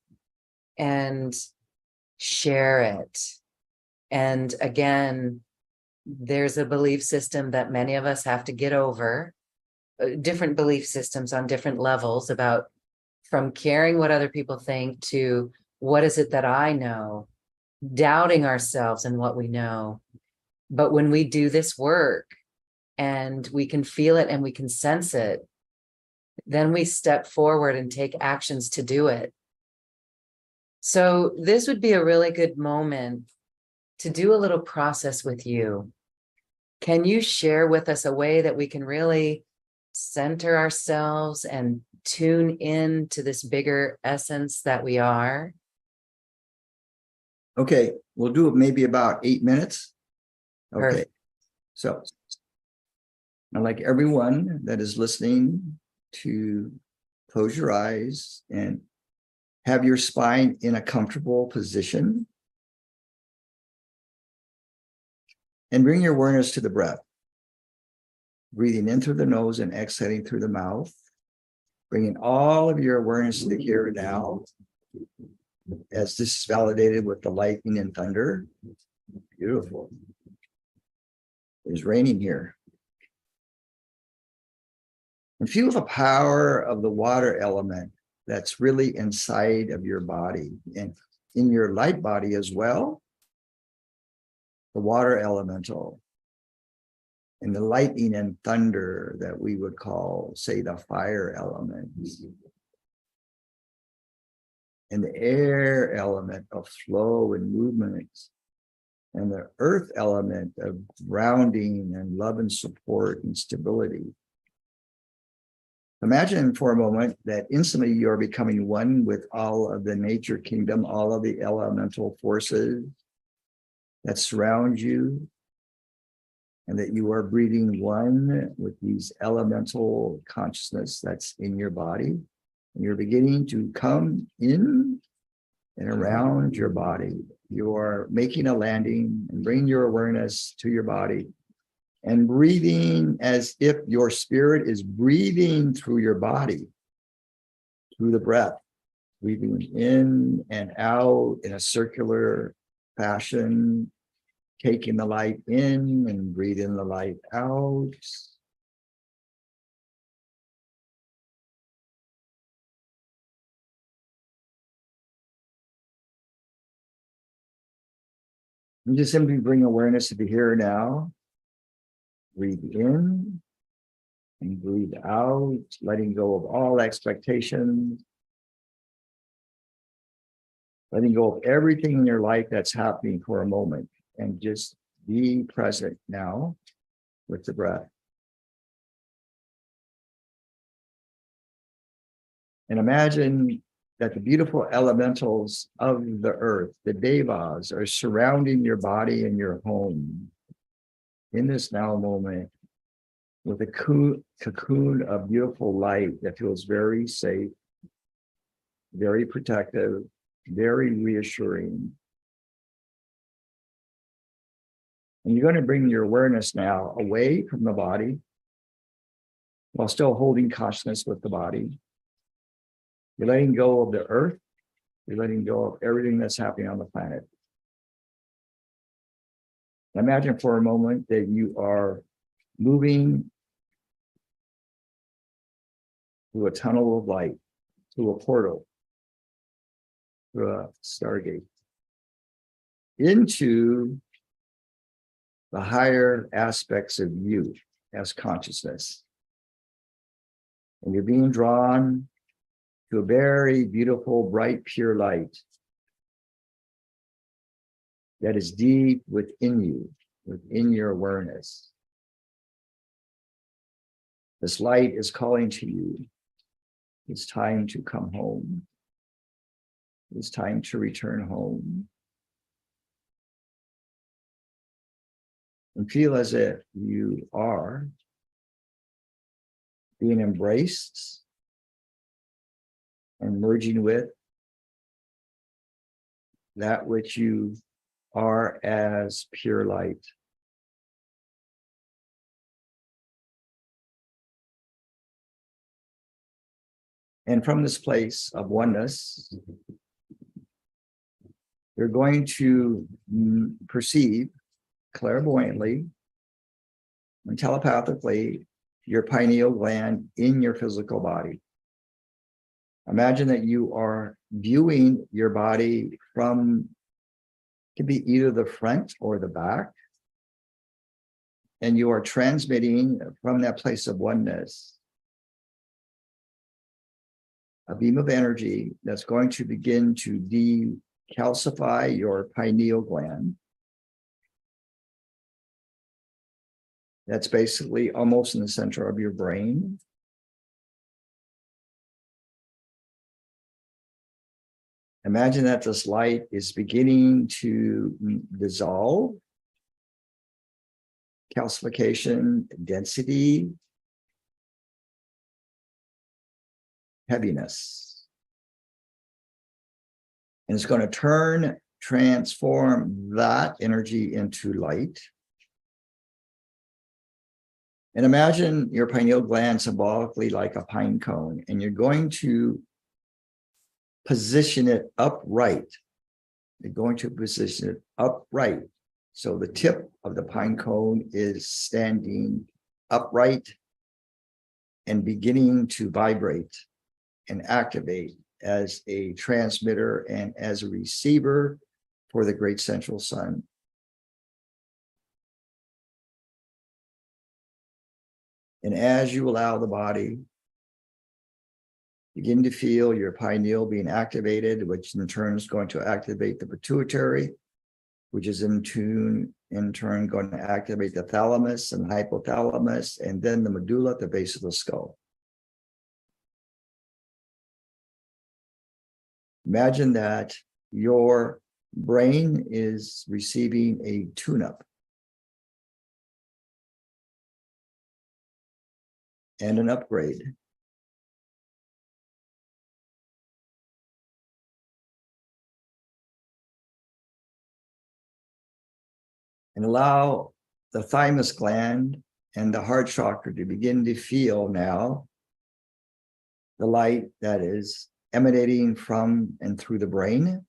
and share it. And again, there's a belief system that many of us have to get over, different belief systems on different levels, about from caring what other people think to what is it that I know, doubting ourselves and what we know. But when we do this work and we can feel it and we can sense it, then we step forward and take actions to do it. So this would be a really good moment to do a little process with you. Can you share with us a way that we can really center ourselves and tune in to this bigger essence that we are? Okay, we'll do it maybe about 8 minutes. Okay, Perfect. so I'd like everyone that is listening to close your eyes and have your spine in a comfortable position. And bring your awareness to the breath. Breathing in through the nose and exhaling through the mouth. Bringing all of your awareness to the here and now. As this is validated with the lightning and thunder. Beautiful. It's raining here. And feel the power of the water element that's really inside of your body and in your light body as well. The water elemental and the lightning and thunder that we would call, say, the fire element. And the air element of flow and movement. And the earth element of grounding and love and support and stability. Imagine for a moment that instantly you're becoming one with all of the nature kingdom, all of the elemental forces that surround you, and that you are breathing one with these elemental consciousness that's in your body. And you're beginning to come in and around your body. You are making a landing and bringing your awareness to your body and breathing as if your spirit is breathing through your body, through the breath, breathing in and out in a circular fashion, taking the light in and breathing the light out. And just simply bring awareness to the here and now. Breathe in and breathe out, letting go of all expectations. letting go of everything in your life that's happening for a moment and just be present now with the breath. And imagine that the beautiful elementals of the earth, the devas, are surrounding your body and your home in this now moment with a cocoon of beautiful light that feels very safe, very protective, very reassuring. And you're going to bring your awareness now away from the body while still holding consciousness with the body. You're letting go of the earth. You're letting go of everything that's happening on the planet. Imagine for a moment that you are moving through a tunnel of light, through a portal, through a stargate, into the higher aspects of you as consciousness. And you're being drawn to a very beautiful, bright, pure light that is deep within you, within your awareness. This light is calling to you. It's time to come home. It's time to return home. And feel as if you are being embraced and merging with that which you are as pure light. And from this place of oneness, you're going to perceive clairvoyantly and telepathically your pineal gland in your physical body. Imagine that you are viewing your body from, it could be either the front or the back, and you are transmitting from that place of oneness a beam of energy that's going to begin to decalcify your pineal gland. That's basically almost in the center of your brain. Imagine that this light is beginning to dissolve, calcification, density, heaviness. And it's going to transform that energy into light. And imagine your pineal gland symbolically like a pine cone, and you're going to position it upright. You're going to position it upright. So the tip of the pine cone is standing upright and beginning to vibrate and activate as a transmitter and as a receiver for the great central sun. And as you allow the body, begin to feel your pineal being activated, which in turn is going to activate the pituitary, which is in turn going to activate the thalamus and hypothalamus, and then the medulla at the base of the skull. Imagine that your brain is receiving a tune-up and an upgrade. And allow the thymus gland and the heart chakra to begin to feel now the light that is emanating from and through the brain.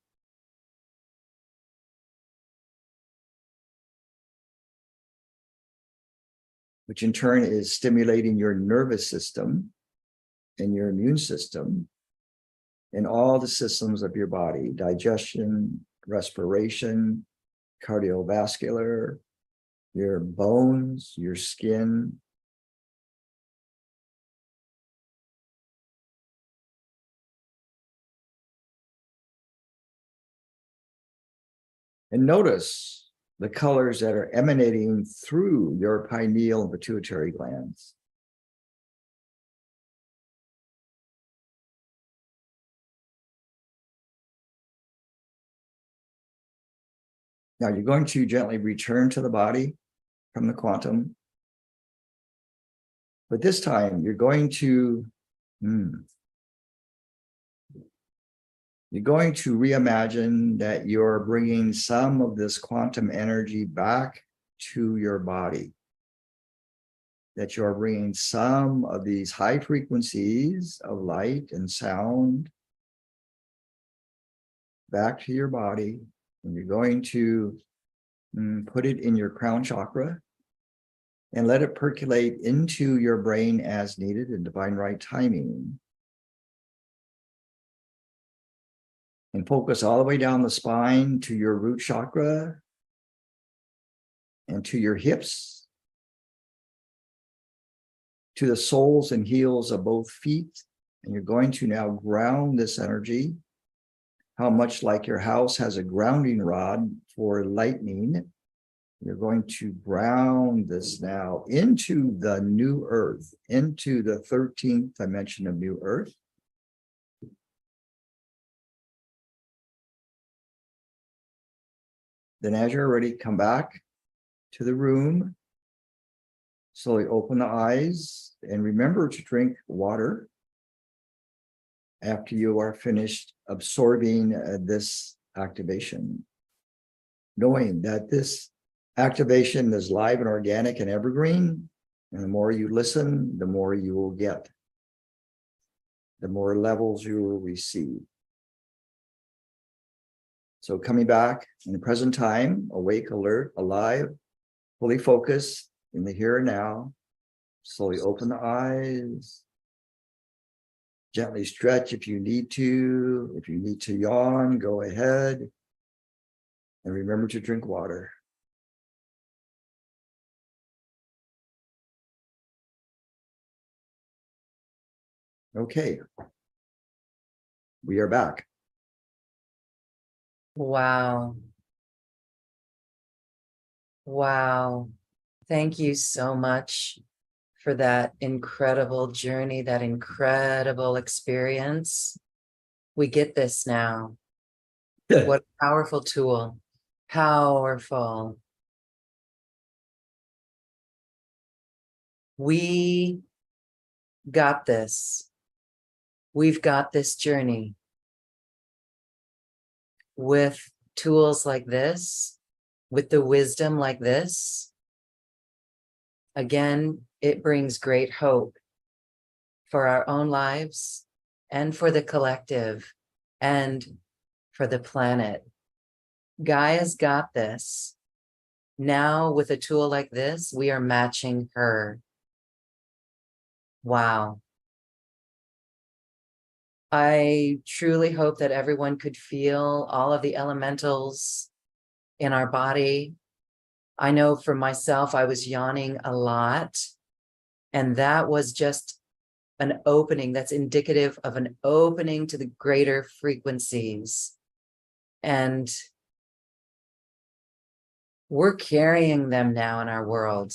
Which in turn is stimulating your nervous system and your immune system and all the systems of your body, digestion, respiration, cardiovascular, your bones, your skin. And notice the colors that are emanating through your pineal and pituitary glands. Now you're going to gently return to the body from the quantum. But this time you're going to reimagine that you're bringing some of this quantum energy back to your body. That you're bringing some of these high frequencies of light and sound back to your body. And you're going to put it in your crown chakra and let it percolate into your brain as needed in divine right timing. And focus all the way down the spine to your root chakra and to your hips, to the soles and heels of both feet. And you're going to now ground this energy. How much like your house has a grounding rod for lightning, you're going to ground this now into the new earth, into the 13th dimension of new earth. Then as you're ready, come back to the room. Slowly open the eyes and remember to drink water after you are finished absorbing this activation. Knowing that this activation is live and organic and evergreen, and the more you listen, the more you will get. The more levels you will receive. So coming back in the present time, awake, alert, alive, fully focused in the here and now. Slowly open the eyes. Gently stretch if you need to. If you need to yawn, go ahead. And remember to drink water. Okay. We are back. Wow. Wow. Thank you so much for that incredible journey, that incredible experience. We get this now. What a powerful tool. Powerful. We got this. We've got this journey. With tools like this, with the wisdom like this, again, it brings great hope for our own lives and for the collective and for the planet. Gaia's got this. Now, with a tool like this, we are matching her. Wow. I truly hope that everyone could feel all of the elementals in our body. I know for myself, I was yawning a lot, and that was just an opening that's indicative of an opening to the greater frequencies. And we're carrying them now in our world.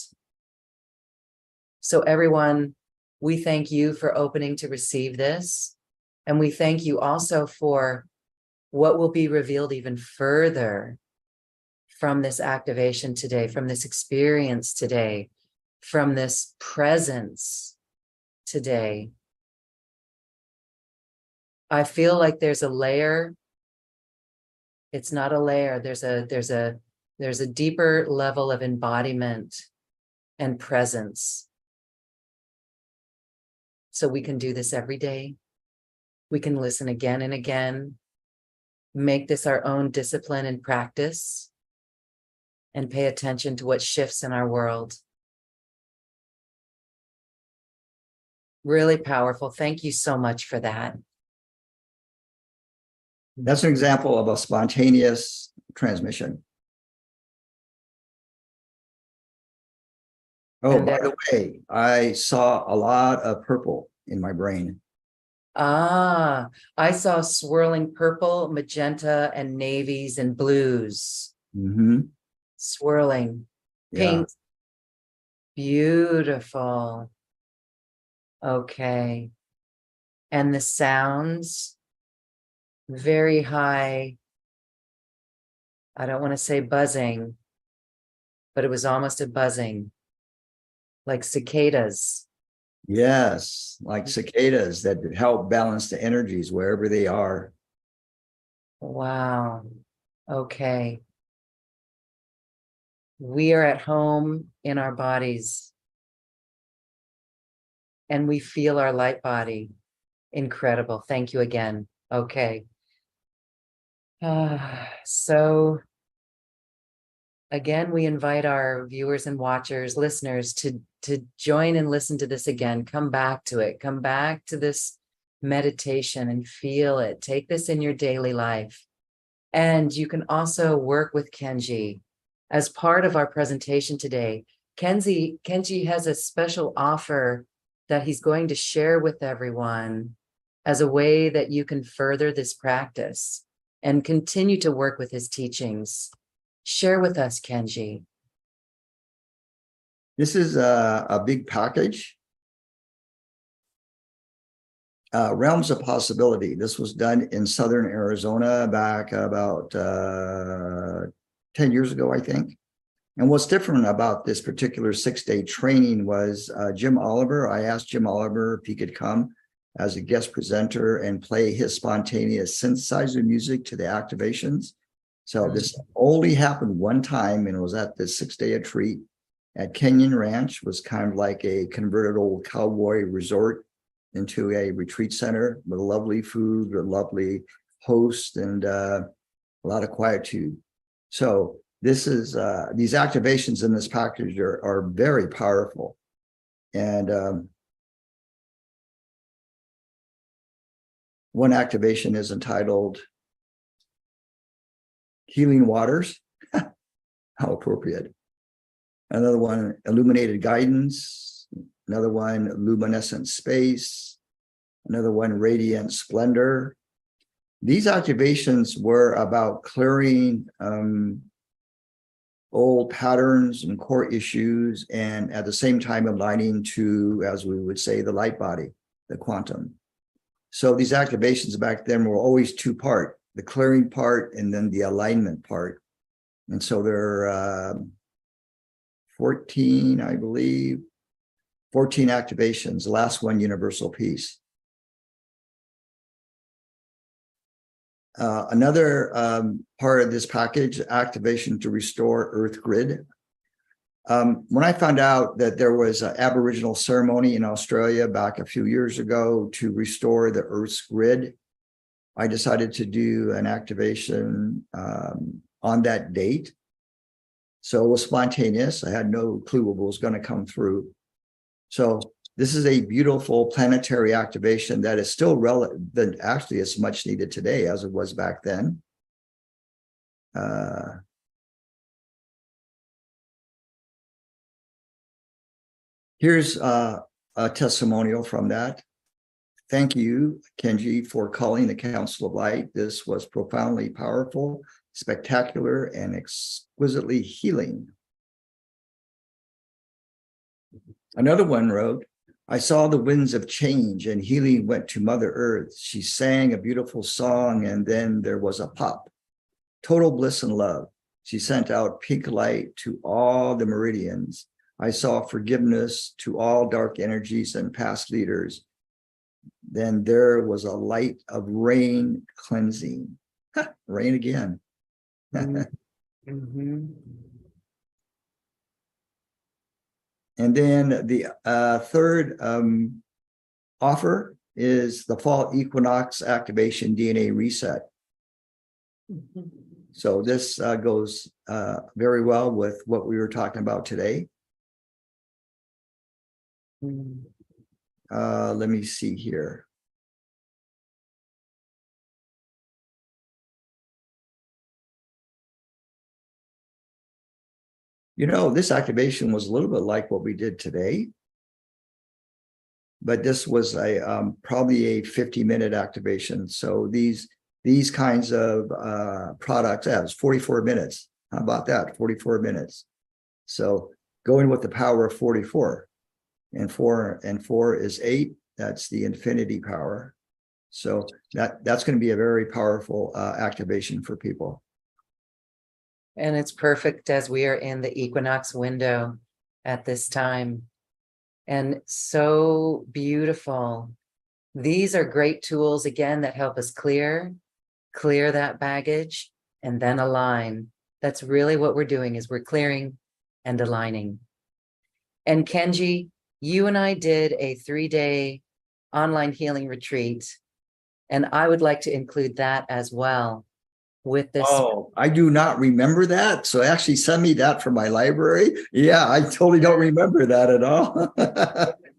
So everyone, we thank you for opening to receive this. And we thank you also for what will be revealed even further from this activation today, from this experience today, from this presence today. I feel like there's a layer. It's not a layer. There's a deeper level of embodiment and presence. So we can do this every day. We can listen again and again, make this our own discipline and practice, and pay attention to what shifts in our world. Really powerful. Thank you so much for that. That's an example of a spontaneous transmission. Oh, And by the way, I saw a lot of purple in my brain. I saw swirling purple, magenta, and navies and blues. Mhm. swirling, Yeah. pink, beautiful. Okay. And the sounds, very high. I don't want to say buzzing, but it was almost a buzzing, like cicadas. Yes, like cicadas that help balance the energies wherever they are. Wow. Okay. We are at home in our bodies and we feel our light body. Incredible. Thank you again. Okay. So again, we invite our viewers and watchers, listeners to join and listen to this again. Come back to it. Come back to this meditation and feel it. Take this in your daily life. And you can also work with Kenji. As part of our presentation today, Kenji has a special offer that he's going to share with everyone as a way that you can further this practice and continue to work with his teachings. Share with us, Kenji. This is a big package. Realms of Possibility. This was done in Southern Arizona back about 10 years ago, I think. And what's different about this particular 6-day training was Jim Oliver. I asked Jim Oliver if he could come as a guest presenter and play his spontaneous synthesizer music to the activations. So this only happened one time, and it was at this 6-day retreat at Canyon Ranch. It was kind of like a converted old cowboy resort into a retreat center with lovely food, a lovely host, and a lot of quietude. So this is these activations in this package are very powerful. And one activation is entitled Healing Waters. How appropriate. Another one, Illuminated Guidance. Another one, Luminescent Space. Another one, Radiant Splendor. These activations were about clearing old patterns and core issues, and at the same time aligning to, as we would say, the light body, the quantum. So these activations back then were always two-part, the clearing part and then the alignment part. And so there are 14, I believe, 14 activations, the last one, Universal Peace. Another part of this package, activation to restore Earth grid. When I found out that there was an Aboriginal ceremony in Australia back a few years ago to restore the Earth's grid, I decided to do an activation on that date. So it was spontaneous. I had no clue what was going to come through. So this is a beautiful planetary activation that is still relevant. Actually, it's much needed today as it was back then. Here's a testimonial from that. Thank you, Kenji, for calling the Council of Light. This was profoundly powerful, spectacular, and exquisitely healing. Another one wrote, I saw the winds of change and healing went to Mother Earth. She sang a beautiful song and then there was a pop. Total bliss and love. She sent out pink light to all the meridians. I saw forgiveness to all dark energies and past leaders. Then there was a light of rain cleansing. Rain again. Mm-hmm. And then the third offer is the fall equinox activation DNA reset. Mm-hmm. So this goes very well with what we were talking about today. Let me see here. You know, this activation was a little bit like what we did today, but this was a probably a 50-minute activation. So these kinds of products, yeah, it's 44 minutes. How about that? 44 minutes. So going with the power of 44. And four is 8. That's the infinity power. So that's going to be a very powerful activation for people. And it's perfect as we are in the equinox window at this time. And so beautiful. These are great tools, again, that help us clear that baggage and then align. That's really what we're doing, is we're clearing and aligning. And Kenji, you and I did a 3-day online healing retreat, and I would like to include that as well with this. Oh, I do not remember that. So actually send me that from my library. Yeah, I totally don't remember that at all.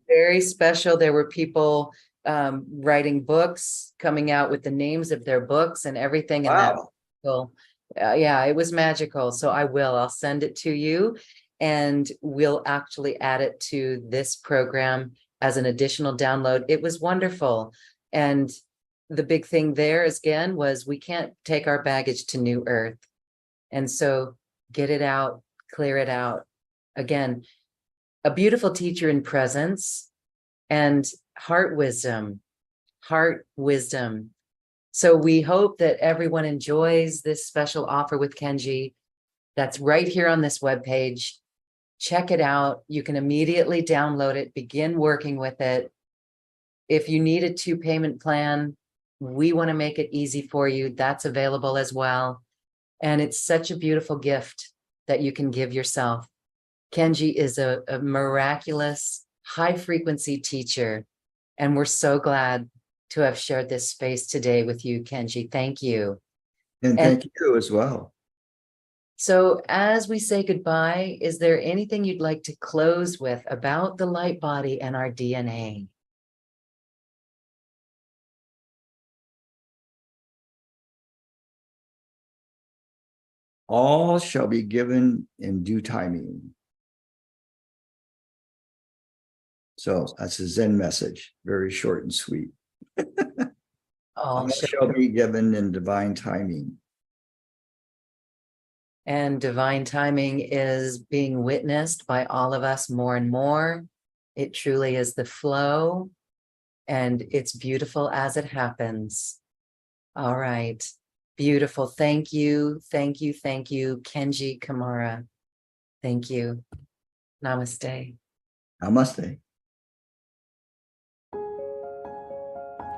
Very special. There were people writing books, coming out with the names of their books and everything. And Wow. yeah, it was magical. So I'll send it to you, and we'll actually add it to this program as an additional download. It was wonderful. And the big thing there again was we can't take our baggage to New Earth. And so get it out, clear it out. Again, a beautiful teacher in presence and heart wisdom. So we hope that everyone enjoys this special offer with Kenji. That's right here on this webpage. Check it out. You can immediately download it, begin working with it. If you need a 2-payment plan, we want to make it easy for you. That's available as well. And it's such a beautiful gift that you can give yourself. Kenji is a miraculous, high-frequency teacher, and we're so glad to have shared this space today with you, Kenji. Thank you. And thank you as well. So as we say goodbye, is there anything you'd like to close with about the light body and our DNA? All shall be given in due timing. So that's a Zen message, very short and sweet. All shall be given in divine timing. And divine timing is being witnessed by all of us more and more. It truly is the flow, and it's beautiful as it happens. All right. Beautiful. Thank you. Thank you. Thank you, Kenji Kumara. Thank you. Namaste. Namaste.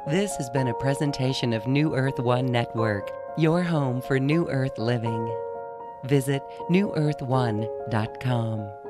This has been a presentation of New Earth One Network, your home for New Earth living. Visit newearth1.com.